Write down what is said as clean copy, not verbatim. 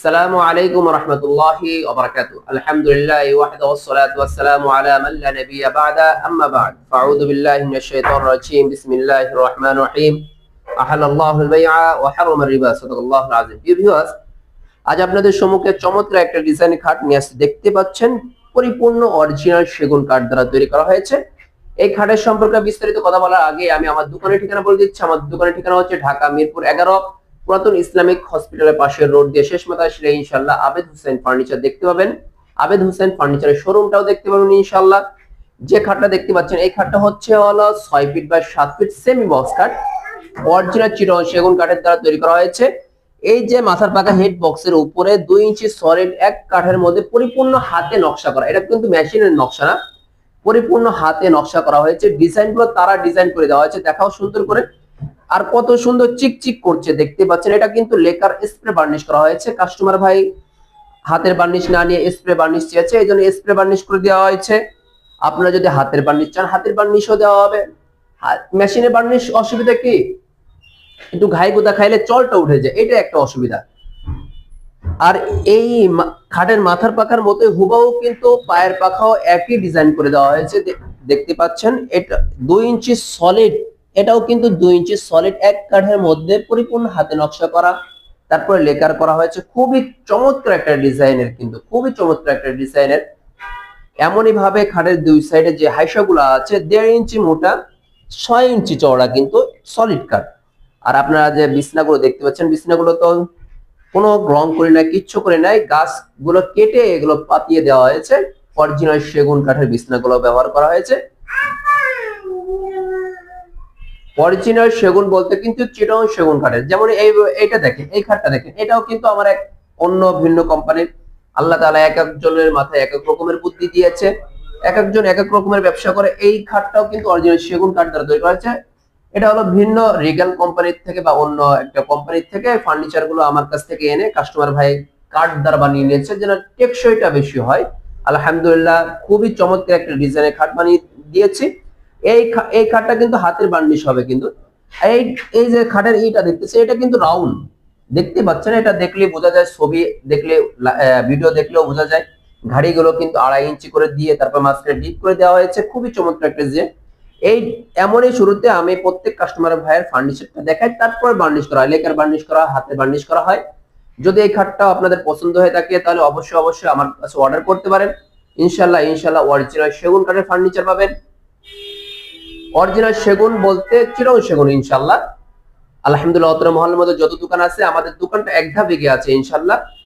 আসসালামু আলাইকুম ওয়া রাহমাতুল্লাহি ওয়া বারাকাতুহু। আলহামদুলিল্লাহি ওয়াহদাহু ওয়াসসালাতু ওয়াসসালামু আলা মান লা নাবিয়্যা বা'দা, আম্মা বা'দ। ফাআউযু বিল্লাহি মিনাশ শাইতানির রাজীম। বিসমিল্লাহির রহমানির রহিম। আহাল্লাল্লাহুল বাই'a ওয়া হারামার রিবা। সাদাকাল্লাহুল আযীম। প্রিয় ভিউয়ার্স, আজ আপনাদের সম্মুখে চমৎকার একটা ডিজাইনের খাট নিয়ে আসছি। দেখতে পাচ্ছেন পরিপূর্ণ অরিজিনাল সেগুন কাঠ দ্বারা তৈরি করা হয়েছে। এই খাটের সম্পর্কে বিস্তারিত কথা বলার আগে আমি আমার দোকানের ঠিকানা বলে দিচ্ছি। আমার দোকানের ঠিকানা হচ্ছে ঢাকা মিরপুর 11, পুরাতন ইসলামিক হসপিটালের পাশের রোড দিয়ে শেষ মাথায় আসলে ইনশাআল্লাহ আবেদ হোসেন ফার্নিচার দেখতে পাবেন। আবেদ হোসেন ফার্নিচারের শোরুমটাও দেখতে পাবেন ইনশাআল্লাহ। যে খাটটা দেখতে পাচ্ছেন এই খাটটা হচ্ছে হলো 6 feet by 7 feet semi box কাঠ, অরিজিনাল চিটাগং সেগুন কাঠের দ্বারা তৈরি করা হয়েছে। এই যে মাথার পাকা হেড বক্সের উপরে 2 ইঞ্চি সলিড এক কাঠের মধ্যে পরিপূর্ণ হাতে নকশা করা, এটা কিন্তু মেশিনের নকশা না, পরিপূর্ণ হাতে নকশা করা হয়েছে। ডিজাইনগুলো তারা ডিজাইন করে দেওয়া হয়েছে, দেখাও সুন্দর করে। আর কত সুন্দর চিকচিক করছে দেখতে পাচ্ছেন। এটা কিন্তু লেকার স্প্রে বার্নিশ করা হয়েছে। কাস্টমার ভাই হাতের বার্নিশ না নিয়ে স্প্রে বার্নিশ চেয়েছে, এই জন্য স্প্রে বার্নিশ করে দেওয়া হয়েছে। আপনারা যদি হাতের বার্নিশ চান হাতের বার্নিশও দেওয়া হবে। মেশিনে বার্নিশ অসুবিধা কি, একটু ঘাই গোদা খাইলে চলটা উঠে যায়, এটা একটা অসুবিধা। আর এই খাটের মাথার পাখার মতোই হুবহু কিন্তু পায়ের পাখাও একই ডিজাইন করে দেওয়া হয়েছে। দেখতে পাচ্ছেন এটা 2 ইঞ্চি সলিড, এটাও কিন্তু 2 ইঞ্চি সলিড এক কাঠের মধ্যে পরিপূর্ণ হাতে নকশা করা, তারপরে লেকার করা হয়েছে। খুবই চমৎকার একটা ডিজাইনের, কিন্তু খুবই চমৎকার একটা ডিজাইনের। এমনই ভাবে খাটের দুই সাইডে যে হাইসাগুলো আছে 1.5 ইঞ্চি মোটা, 6 ইঞ্চি চওড়া কিন্তু সলিড কাঠ। আর আপনারা যে বিছনাগুলো দেখতে পাচ্ছেন, বিছনাগুলো তো কোনো রং করে নাই, কিচ্ছু করে নাই, গাছগুলো কেটে এগুলো পাতিয়ে দেওয়া হয়েছে। অরিজিনাল সেগুন কাঠের বিছনাগুলো ব্যবহার করা হয়েছে। অরিজিনাল সেগুন বলতে কিন্তু চিটাগং সেগুন কাঠের। যেমন এইটা দেখেন, এই খাটটা দেখেন, এটাও কিন্তু আমার এক অন্য ভিন্ন কোম্পানির। আল্লাহ তাআলা এক একজনের মাথায় এক এক রকমের বুদ্ধি দিয়েছে, এক একজন এক এক রকমের ব্যবসা করে। এই খাটটাও কিন্তু অরিজিনাল সেগুন কাঠ দ্বারা তৈরি করা হয়েছে। এটা হলো ভিন্ন রিগাল কোম্পানির থেকে বা অন্য একটা কোম্পানির থেকে ফার্নিচার গুলো আমার কাছ থেকে এনে কাস্টমার ভাই কাঠ দ্বারা বানিয়ে নিয়েছে, যেন টেকসইটা বেশি হয়। আলহামদুলিল্লাহ, খুবই চমৎকার একটা ডিজাইনের খাট বানিয়ে দিয়েছি। এই খাটটা কিন্তু হাতের বার্নিশ হবে কিন্তু। এই এই যে খাটের এইটা দেখতেছে, এটা কিন্তু রাউন্ড দেখতে পাচ্ছেন। এটা দেখলে বোঝা যায়, ছবি দেখলে ভিডিও দেখলেও বোঝা যায়। ঘাড়িগুলো কিন্তু 2.5 ইঞ্চি করে দিয়ে তারপর মাঝখানে ডিপ করে দেওয়া হয়েছে। খুবই চমৎকার একটা যে এই এমনই শুরুতে আমি প্রত্যেক কাস্টমার ভাইয়ের ফার্নিচারটা দেখাই, তারপর বার্নিশ করা হয়, লেকার বার্নিশ করা, হাতে বার্নিশ করা হয়। যদি এই খাটটা আপনাদের পছন্দ হয়ে থাকে তাহলে অবশ্যই অবশ্যই আমার কাছে অর্ডার করতে পারেন। ইনশাআল্লাহ ইনশাআল্লাহ অরিজিনাল সেগুন কাঠের ফার্নিচার পাবেন। অরিজিনাল সেগুন বলতে চিটাগং সেগুন ইনশাআল্লাহ। আলহামদুলিল্লাহ, অত্র মহল্লার মধ্যে যত দোকান আছে আমাদের দোকানটা এক ধাপ এগিয়ে আছে ইনশাআল্লাহ।